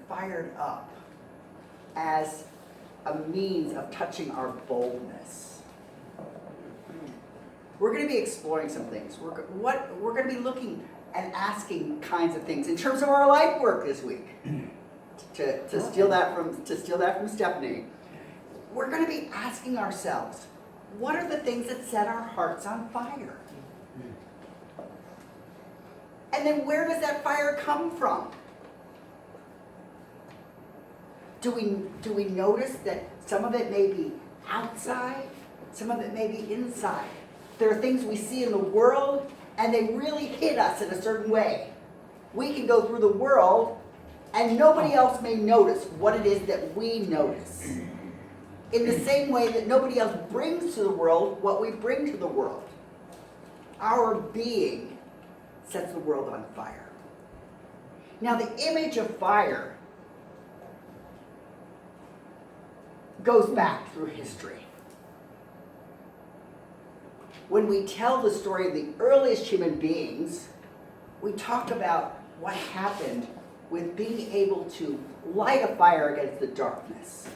fired up as a means of touching our boldness. We're going to be exploring some things. We're going to be looking and asking kinds of things in terms of our life work this week. To steal that from Stephanie, we're going to be asking ourselves, what are the things that set our hearts on fire? And then where does that fire come from? Do we notice that some of it may be outside, some of it may be inside? There are things we see in the world and they really hit us in a certain way. We can go through the world and nobody else may notice what it is that we notice. In the same way that nobody else brings to the world what we bring to the world. Our being sets the world on fire. Now the image of fire goes back through history. When we tell the story of the earliest human beings, we talk about what happened with being able to light a fire against the darkness.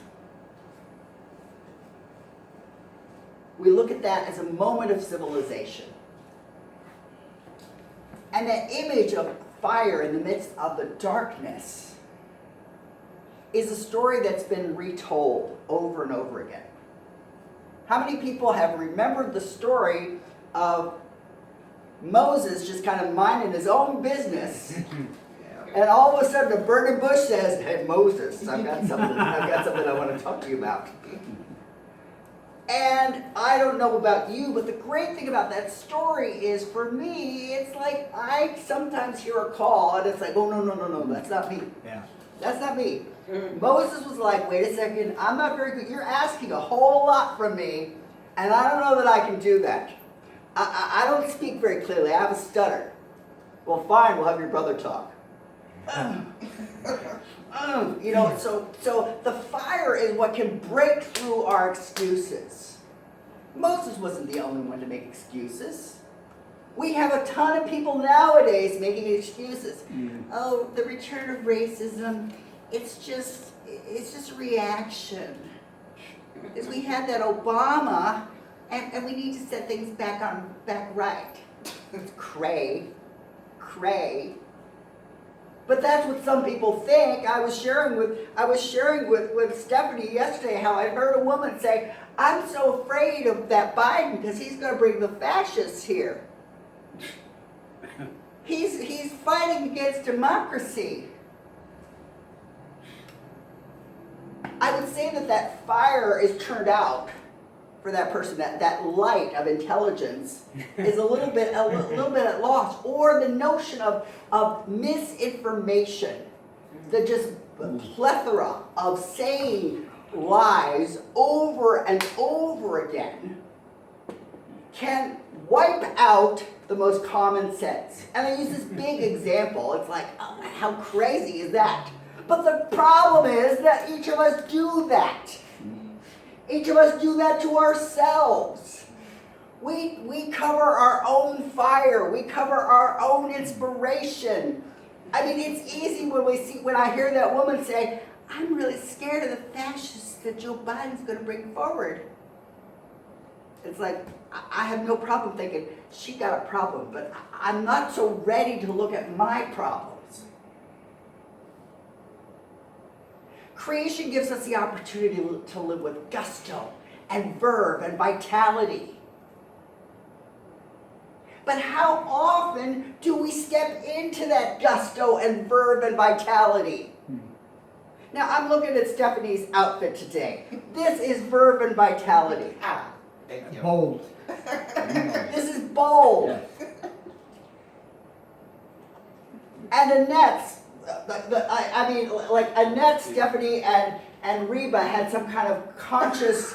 We look at that as a moment of civilization. And that image of fire in the midst of the darkness is a story that's been retold over and over again. How many people have remembered the story of Moses just kind of minding his own business, and all of a sudden a burning bush says, "Hey Moses, I've got something I want to talk to you about." And I don't know about you, but the great thing about that story is, for me, it's like I sometimes hear a call and it's like, "Oh no, that's not me. Yeah. That's not me." Moses was like, "Wait a second, I'm not very good. You're asking a whole lot from me, and I don't know that I can do that. I don't speak very clearly. I have a stutter." "Well, fine, we'll have your brother talk." So the fire is what can break through our excuses. Moses wasn't the only one to make excuses. We have a ton of people nowadays making excuses. "Oh, the return of racism, it's just a reaction. Because we had that Obama, and we need to set things back right." It's cray. But that's what some people think. I was sharing with Stephanie yesterday how I heard a woman say, "I'm so afraid of that Biden because he's going to bring the fascists here. He's fighting against democracy." I would say that fire is turned out for that person, that light of intelligence is a little bit at loss, or the notion of misinformation, the just plethora of saying lies over and over again can wipe out the most common sense. And I use this big example. It's like, oh, how crazy is that? But the problem is that each of us do that. Each of us do that to ourselves. We cover our own fire. We cover our own inspiration. I mean, it's easy when I hear that woman say, "I'm really scared of the fascists that Joe Biden's going to bring forward." It's like, I have no problem thinking, she got a problem, but I'm not so ready to look at my problems. Creation gives us the opportunity to live with gusto and verve and vitality. But how often do we step into that gusto and verve and vitality? Now, I'm looking at Stephanie's outfit today. This is verve and vitality. Thank you. Bold. This is bold. And Annette's, Annette, Stephanie, and Reba had some kind of conscious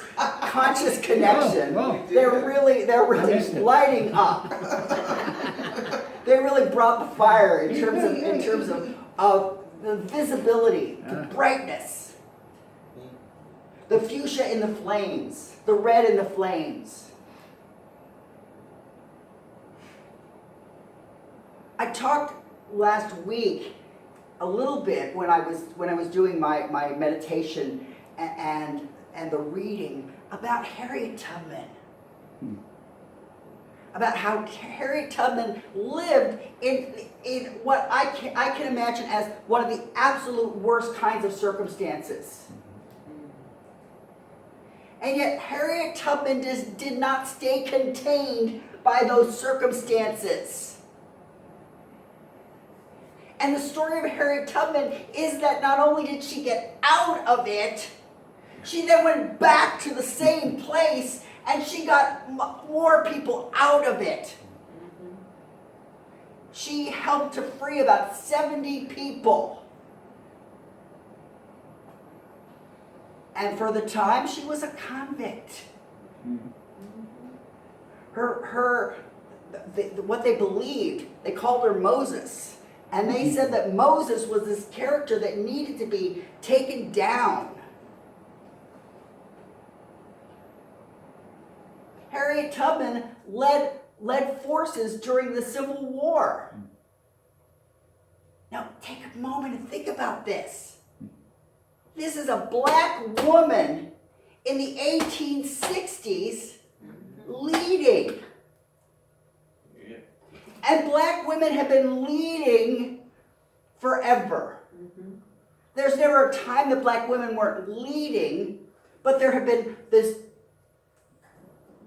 connection. Whoa. They're really lighting up. They really brought the fire in terms of the visibility, the brightness, the fuchsia in the flames, the red in the flames. I talked last week a little bit when I was doing my meditation and the reading about Harriet Tubman. About how Harriet Tubman lived in what I can imagine as one of the absolute worst kinds of circumstances. And yet Harriet Tubman did not stay contained by those circumstances. And the story of Harriet Tubman is that not only did she get out of it, she then went back to the same place and she got more people out of it. She helped to free about 70 people. And for the time, she was a convict. What they believed, they called her Moses. And they said that Moses was this character that needed to be taken down. Harriet Tubman led forces during the Civil War. Now, take a moment and think about this. This is a black woman in the 1860s leading. And black women have been leading forever. There's never a time that black women weren't leading, but there have been this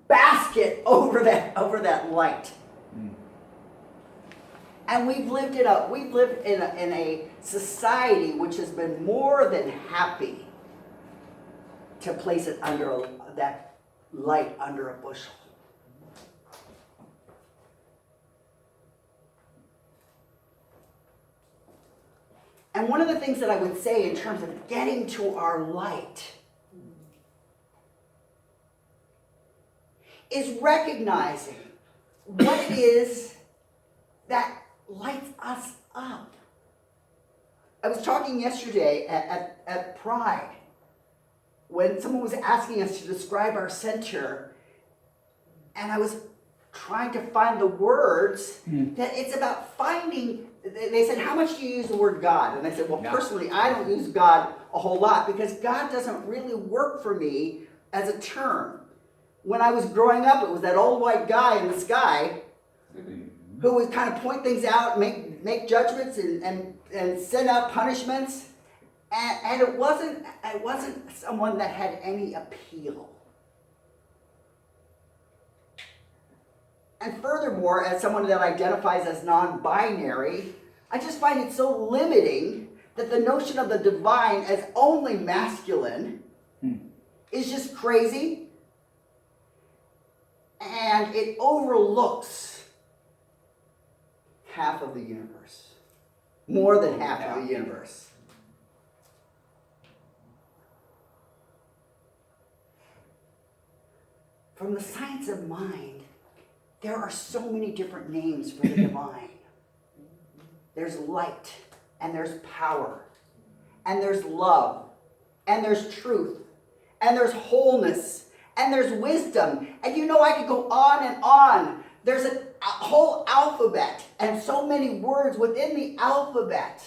basket over that light. And we've lived in a society which has been more than happy to place it under that light under a bushel. And one of the things that I would say in terms of getting to our light is recognizing what it is that lights us up. I was talking yesterday at Pride when someone was asking us to describe our center, and I was trying to find the words that it's about finding. They said, how much do you use the word God? And I said, well, personally, I don't use God a whole lot because God doesn't really work for me as a term. When I was growing up, it was that old white guy in the sky who would kind of point things out, make judgments, and send out punishments. And it wasn't someone that had any appeal. And furthermore, as someone that identifies as non-binary, I just find it so limiting that the notion of the divine as only masculine is just crazy. And it overlooks half of the universe. More than half of the universe. From the science of mind, there are so many different names for the divine. There's light, and there's power, and there's love, and there's truth, and there's wholeness, and there's wisdom. And I could go on and on. There's a whole alphabet, and so many words within the alphabet.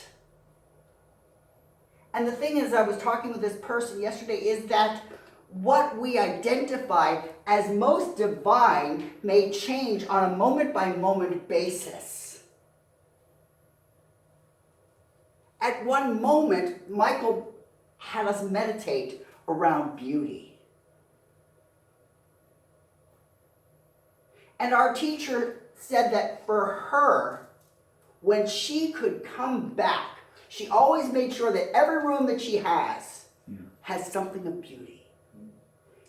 And the thing is, I was talking with this person yesterday, is that what we identify as most divine may change on a moment-by-moment basis. At one moment, Michael had us meditate around beauty. And our teacher said that for her, when she could come back, she always made sure that every room that she has something of beauty.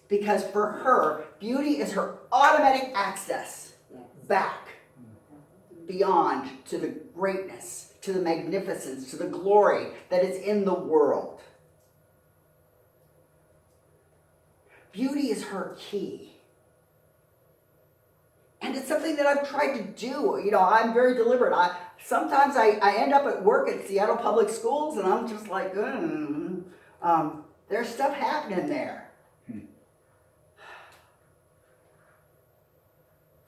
Because for her, beauty is her automatic access back beyond to the greatness, to the magnificence, to the glory that is in the world. Beauty is her key. And it's something that I've tried to do. I'm very deliberate. Sometimes I end up at work at Seattle Public Schools and I'm just like, there's stuff happening there.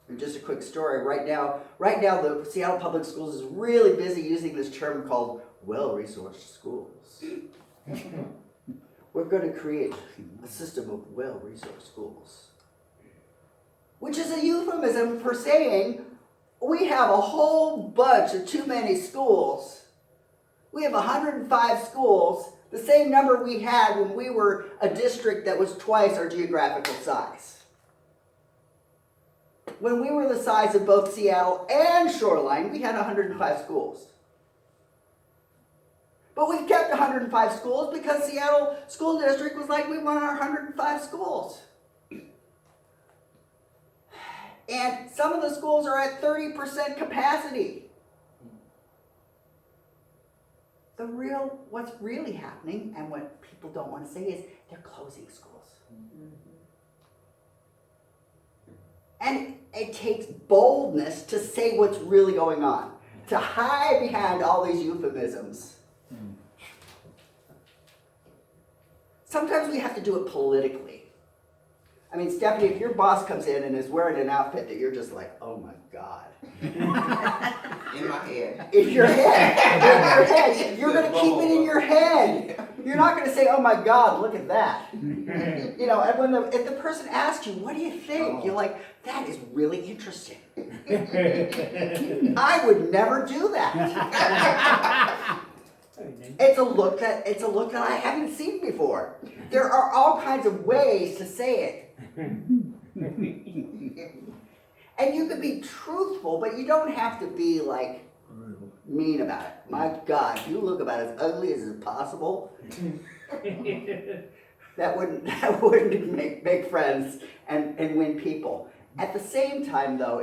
And just a quick story. Right now, the Seattle Public Schools is really busy using this term called well-resourced schools. We're going to create a system of well-resourced schools. Which is a euphemism for saying we have a whole bunch of too many schools. We have 105 schools, the same number we had when we were a district that was twice our geographical size. When we were the size of both Seattle and Shoreline, we had 105 schools. But we kept 105 schools because Seattle School District was like, we want our 105 schools. And some of the schools are at 30% capacity. What's really happening, and what people don't want to say, is they're closing schools. And it takes boldness to say what's really going on, to hide behind all these euphemisms. Sometimes we have to do it politically. I mean, Stephanie, if your boss comes in and is wearing an outfit that you're just like, oh my God. In my head. In your head. In your head. You're going to keep it in your head. You're not going to say, oh my God, look at that. You know, and if the person asks you, what do you think? You're like, that is really interesting. I would never do that. It's a look that I haven't seen before. There are all kinds of ways to say it. And you can be truthful, but you don't have to be like mean about it. My God, you look about as ugly as is possible. That wouldn't make friends and win people. At the same time, though,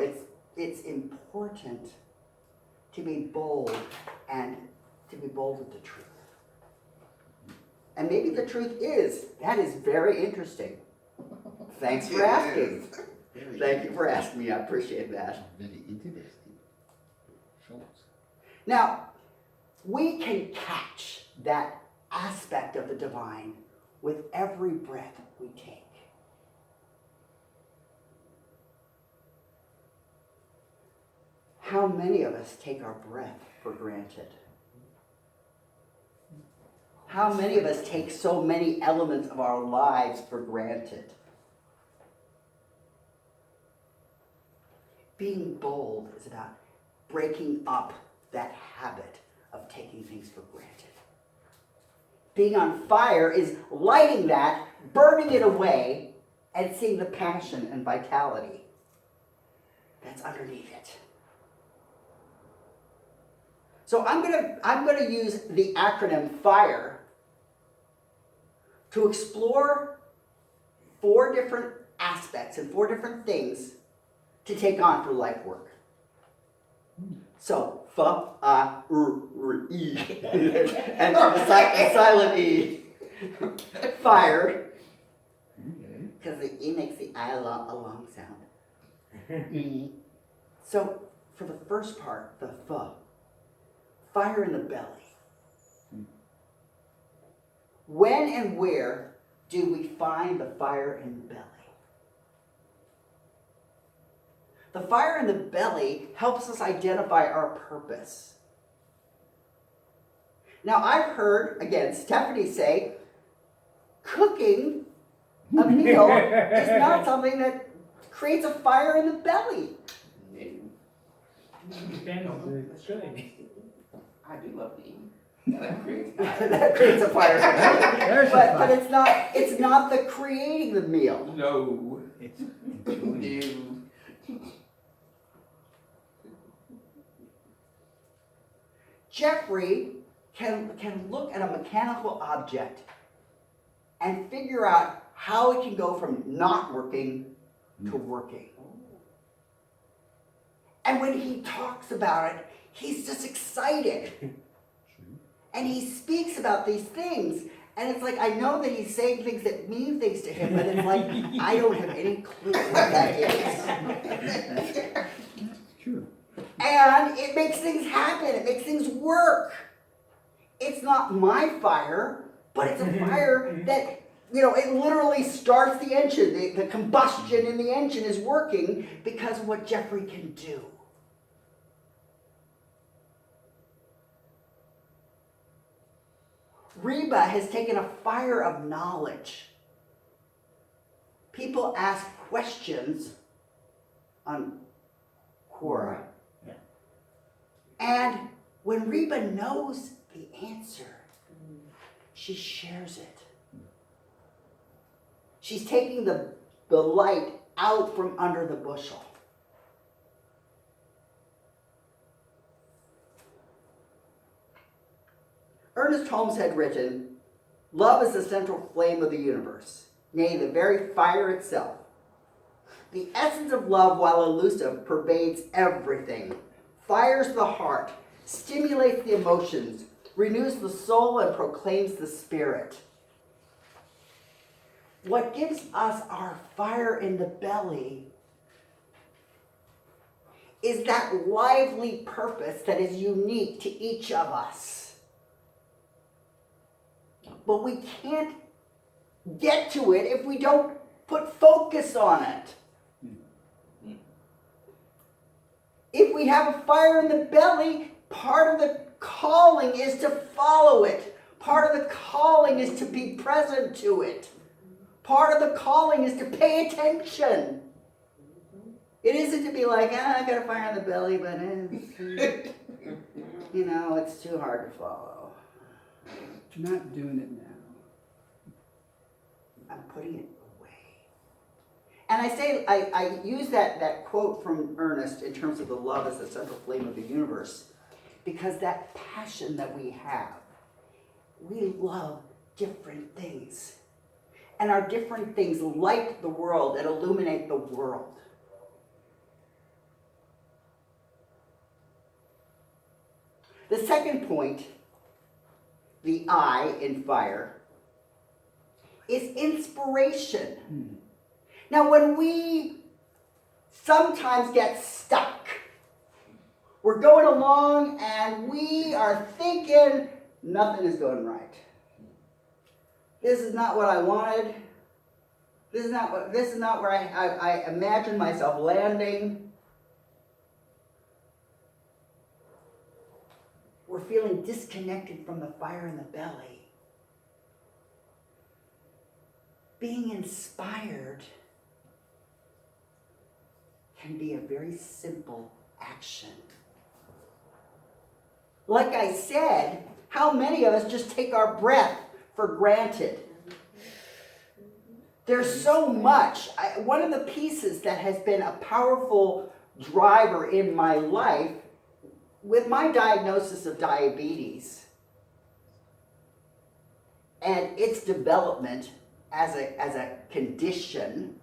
it's important to be bold and to be bold with the truth. And maybe the truth is, that is very interesting. Thanks for asking. Thank you for asking me, I appreciate that. Very interesting. Now, we can catch that aspect of the divine with every breath we take. How many of us take our breath for granted? How many of us take so many elements of our lives for granted? Being bold is about breaking up that habit of taking things for granted. Being on fire is lighting that, burning it away, and seeing the passion and vitality that's underneath it. So I'm gonna use the acronym FIRE to explore 4 different aspects and 4 different things to take on for life work. So, F-I-R-E, and the silent E. Fire, because the E makes the I a long sound. E. So, for the first part, the F, fire in the belly. When and where do we find the fire in the belly? The fire in the belly helps us identify our purpose. Now, I've heard, again, Stephanie say, cooking a meal is not something that creates a fire in the belly. Depends on the chili. I do love to eat. That creates a fire in the belly. But it's not the creating the meal. No. It's No. Jeffrey can look at a mechanical object and figure out how it can go from not working to working. And when he talks about it, he's just excited. And he speaks about these things. And it's like, I know that he's saying things that mean things to him, but it's like, I don't have any clue what that is. true. And it makes things happen. It makes things work. It's not my fire, but it's a fire that, it literally starts the engine. The combustion in the engine is working because of what Jeffrey can do. Reba has taken a fire of knowledge. People ask questions on Quora. Yeah. And when Reba knows the answer, she shares it. She's taking the light out from under the bushel. Ernest Holmes had written, "Love is the central flame of the universe, nay, the very fire itself. The essence of love, while elusive, pervades everything, fires the heart, stimulates the emotions, renews the soul, and proclaims the spirit." What gives us our fire in the belly is that lively purpose that is unique to each of us. But we can't get to it if we don't put focus on it. If we have a fire in the belly, part of the calling is to follow it. Part of the calling is to be present to it. Part of the calling is to pay attention. It isn't to be like, I got a fire in the belly, but it's too hard to follow. You're not doing it now. I'm putting it away. And I use that quote from Ernest in terms of the love as the central flame of the universe, because that passion that we have, we love different things. And our different things light the world and illuminate the world. The second point, the I in fire, is inspiration. Now, when we sometimes get stuck, we're going along and we are thinking nothing is going right. This is not what I wanted. This is not where I imagined myself landing. We're feeling disconnected from the fire in the belly. Being inspired can be a very simple action. Like I said, how many of us just take our breath for granted? There's so much. One of the pieces that has been a powerful driver in my life, with my diagnosis of diabetes and its development as a condition,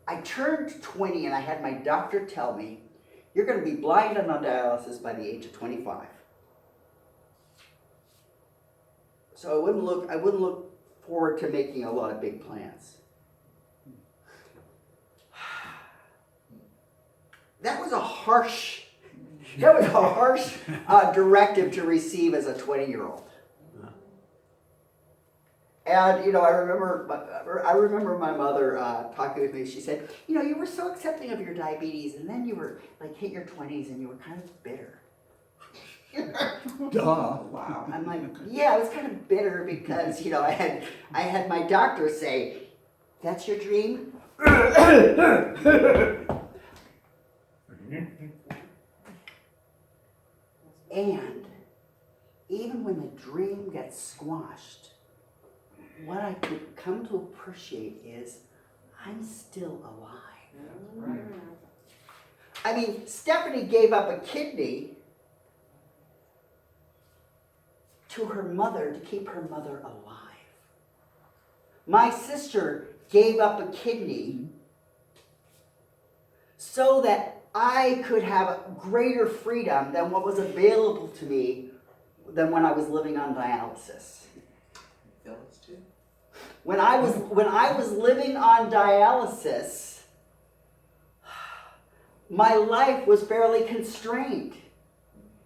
I turned 20 and I had my doctor tell me, you're going to be blind and on dialysis by the age of 25. So I wouldn't look forward to making a lot of big plans. That was a harsh directive to receive as a 20-year-old. And I remember my mother talking with me. She said, you were so accepting of your diabetes, and then you were hit your 20s, and you were kind of bitter. Duh. Wow. I'm like, yeah, I was kind of bitter because I had my doctor say, "That's your dream." And even when the dream gets squashed, what I could come to appreciate is I'm still alive. I mean, Stephanie gave up a kidney to her mother to keep her mother alive. My sister gave up a kidney so that I could have greater freedom than what was available to me than when I was living on dialysis. Phyllis too? When I was living on dialysis, my life was fairly constrained.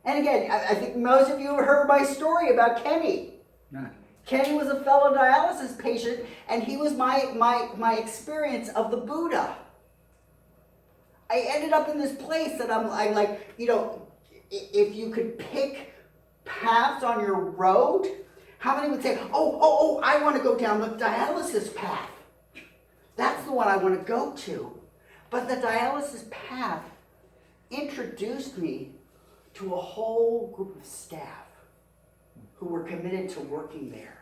And again, I think most of you have heard my story about Kenny. Nah. Kenny was a fellow dialysis patient, and he was my experience of the Buddha. I ended up in this place that I'm like, if you could pick paths on your road, how many would say, oh, I want to go down the dialysis path. That's the one I want to go to. But the dialysis path introduced me to a whole group of staff who were committed to working there.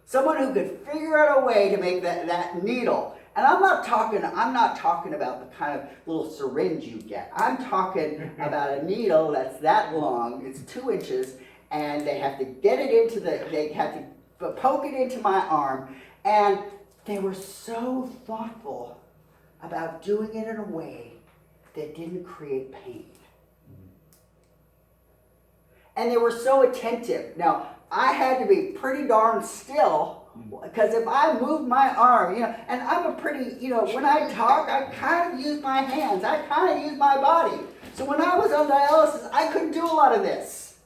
Someone who could figure out a way to make that needle. And I'm not talking about the kind of little syringe you get. I'm talking about a needle that's that long, it's 2 inches, and they have to get it into they have to poke it into my arm. And they were so thoughtful about doing it in a way that didn't create pain. And they were so attentive. Now, I had to be pretty darn still, because if I moved my arm, and I'm a pretty, when I talk, I kind of use my hands. I kind of use my body. So when I was on dialysis, I couldn't do a lot of this.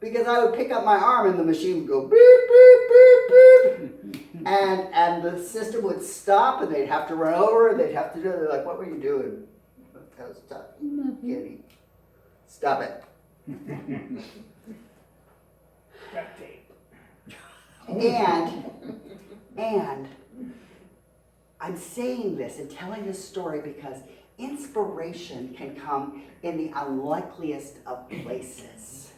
Because I would pick up my arm and the machine would go beep, beep, beep, beep. And the system would stop and they'd have to run over and they'd have to do it. They're like, what were you doing? I was kidding. Stop it. And I'm saying this and telling this story because inspiration can come in the unlikeliest of places.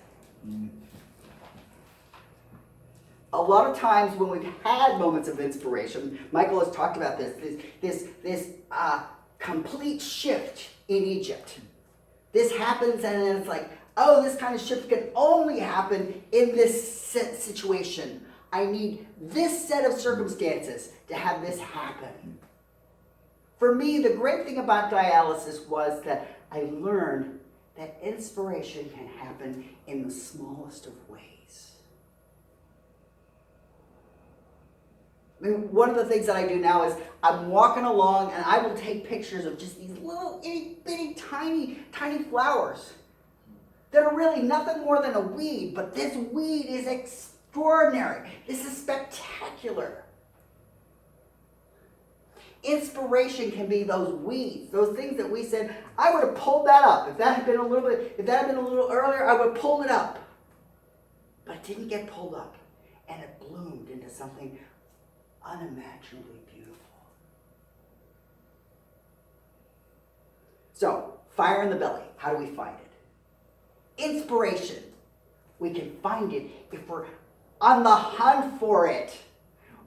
A lot of times when we've had moments of inspiration, Michael has talked about this complete shift in Egypt. This happens and then it's like, oh, this kind of shift can only happen in this situation. I need this set of circumstances to have this happen. For me, the great thing about dialysis was that I learned that inspiration can happen in the smallest of ways. I mean, one of the things that I do now is I'm walking along and I will take pictures of just these little itty bitty tiny flowers that are really nothing more than a weed, but this weed is extraordinary. This is spectacular. Inspiration can be those weeds, those things that we said, I would have pulled that up. If that had been a little earlier, I would have pulled it up. But it didn't get pulled up. And it bloomed into something unimaginably beautiful. So, fire in the belly, how do we find it? Inspiration. We can find it if we're on the hunt for it.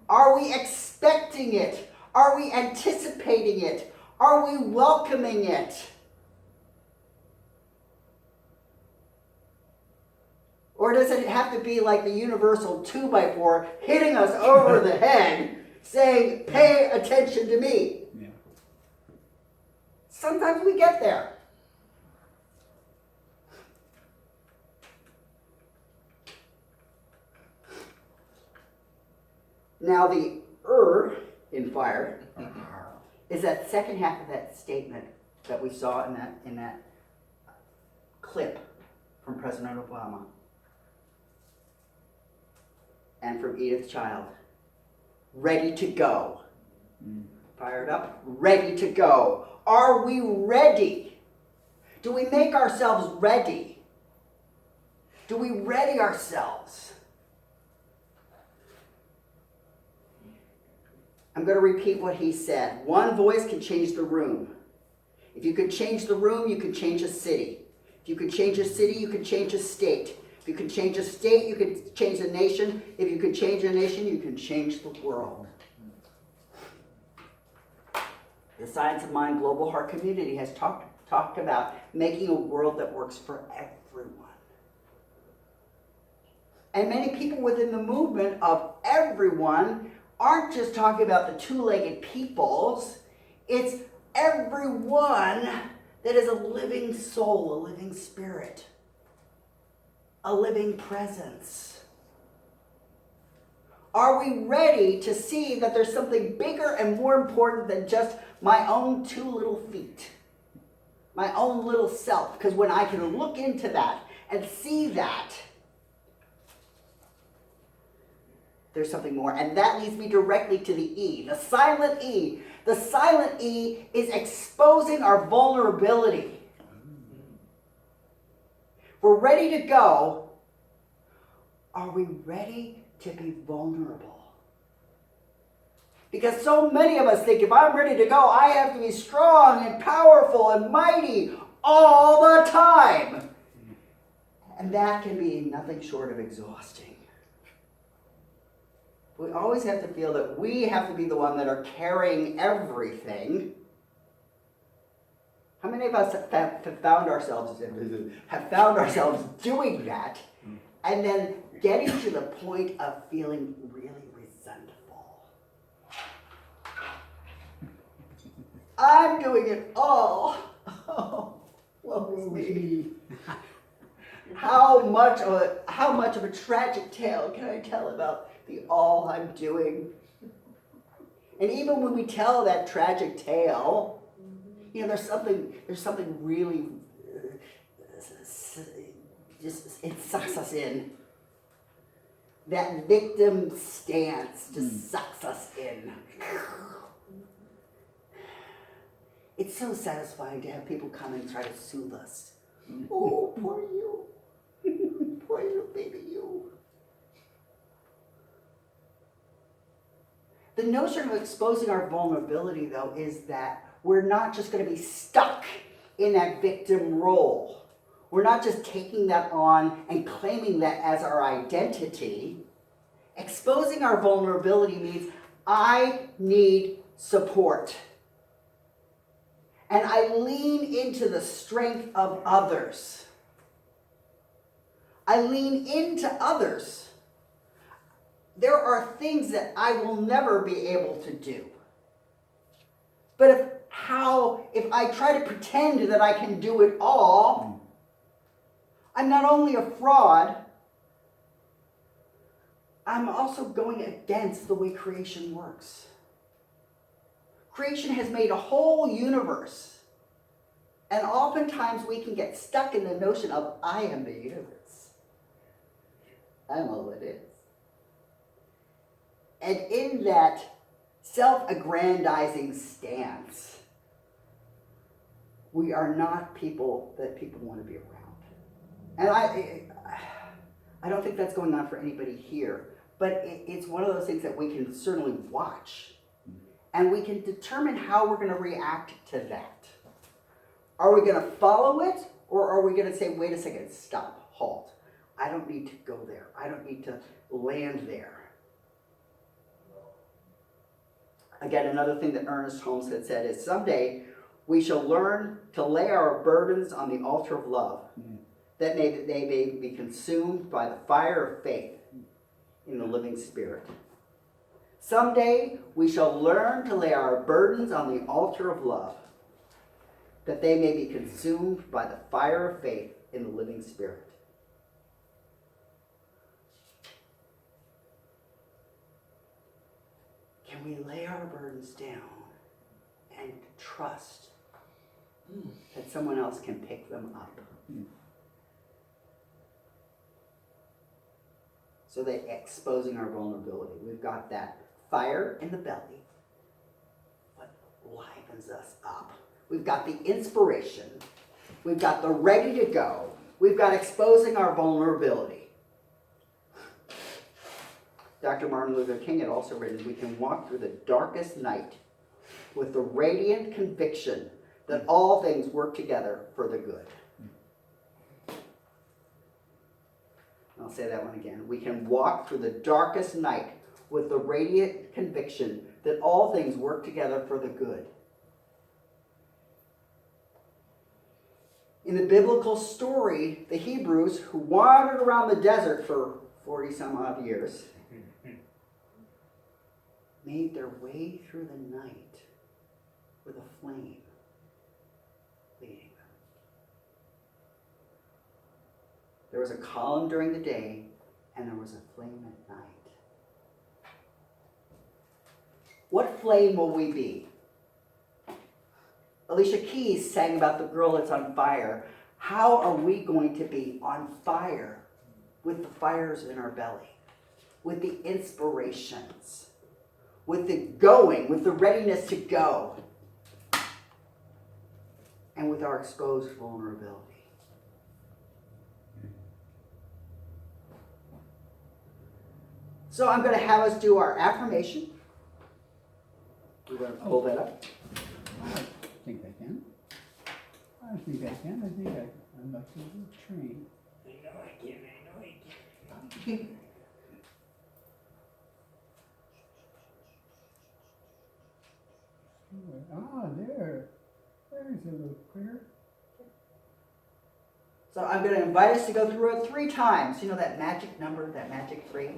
Are we expecting it? Are we anticipating it? Are we welcoming it? Or does it have to be like the universal 2x4 hitting us over the head saying, pay attention to me? Yeah. Sometimes we get there. Now the in fire is that second half of that statement that we saw in that clip from President Obama and from Edith Child. Ready to go. Fired up, ready to go. Are we ready? Do we make ourselves ready? Do we ready ourselves? I'm going to repeat what he said. One voice can change the room. If you can change the room, you can change a city. If you can change a city, you can change a state. If you can change a state, you can change a nation. If you can change a nation, you can change the world. The Science of Mind Global Heart Community has talked about making a world that works for everyone. And many people within the movement of everyone aren't just talking about the two-legged peoples. It's everyone that is a living soul, a living spirit, a living presence. Are we ready to see that there's something bigger and more important than just my own two little feet, my own little self? Because when I can look into that and see that, there's something more. And that leads me directly to the E, the silent E. The silent E is exposing our vulnerability. we're ready to go, are we ready to be vulnerable? Because so many of us think if I'm ready to go, I have to be strong and powerful and mighty all the time. And that can be nothing short of exhausting. We always have to feel that we have to be the one that are carrying everything. How many of us have found ourselves doing that and then getting to the point of feeling really resentful? I'm doing it all. Oh, woe is me. How much of a tragic tale can I tell about the all I'm doing? And even when we tell that tragic tale, you know, there's something really just it sucks us in. That victim stance just sucks us in. It's so satisfying to have people come and try to soothe us. Oh, poor you. Poor little baby you. The notion of exposing our vulnerability, though, is that we're not just going to be stuck in that victim role. We're not just taking that on and claiming that as our identity. Exposing our vulnerability means I need support. And I lean into the strength of others. I lean into others. There are things that I will never be able to do. But if I try to pretend that I can do it all, I'm not only a fraud, I'm also going against the way creation works. Creation has made a whole universe. And oftentimes we can get stuck in the notion of, I am the universe. I'm all it is. And in that self-aggrandizing stance, we are not people that people want to be around. And I don't think that's going on for anybody here. But it's one of those things that we can certainly watch. And we can determine how we're going to react to that. Are we going to follow it? Or are we going to say, wait a second, stop, halt. I don't need to go there. I don't need to land there. Again, another thing that Ernest Holmes had said is, someday we shall learn to lay our burdens on the altar of love, that they may be consumed by the fire of faith in the living Spirit. Someday we shall learn to lay our burdens on the altar of love, that they may be consumed by the fire of faith in the living Spirit. Can we lay our burdens down and trust that someone else can pick them up? So that exposing our vulnerability. We've got that fire in the belly, what livens us up. We've got the inspiration. We've got the ready to go. We've got exposing our vulnerability. Dr. Martin Luther King had also written, we can walk through the darkest night with the radiant conviction that all things work together for the good. I'll say that one again. We can walk through the darkest night with the radiant conviction that all things work together for the good. In the biblical story, the Hebrews, who wandered around the desert for 40 some odd years, made their way through the night with a flame leading them. There was a column during the day, and there was a flame at night. What flame will we be? Alicia Keys sang about the girl that's on fire. How are we going to be on fire with the fires in our belly, with the inspirations, with the going, with the readiness to go, and with our exposed vulnerability? So I'm going to have us do our affirmation. We're going to pull that up. I think I can. I think I can. I think I'm not so trained. I know I can, I know I can. There. There's a little clear. So I'm going to invite us to go through it 3 times. You know that magic number, that magic 3?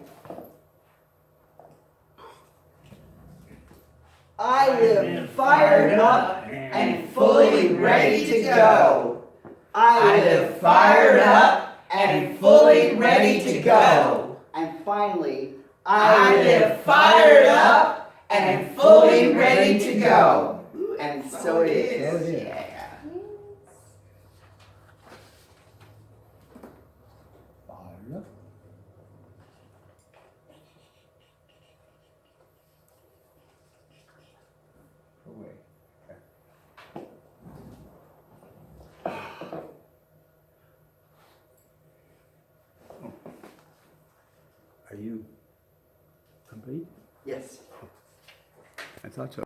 I live fired up and fully ready to go. I live fired up and fully ready to go. And finally, I live fired up and fully ready to go. And so it is. So it is. Yeah. Fired up. Away. Are you complete? Yes. I thought so.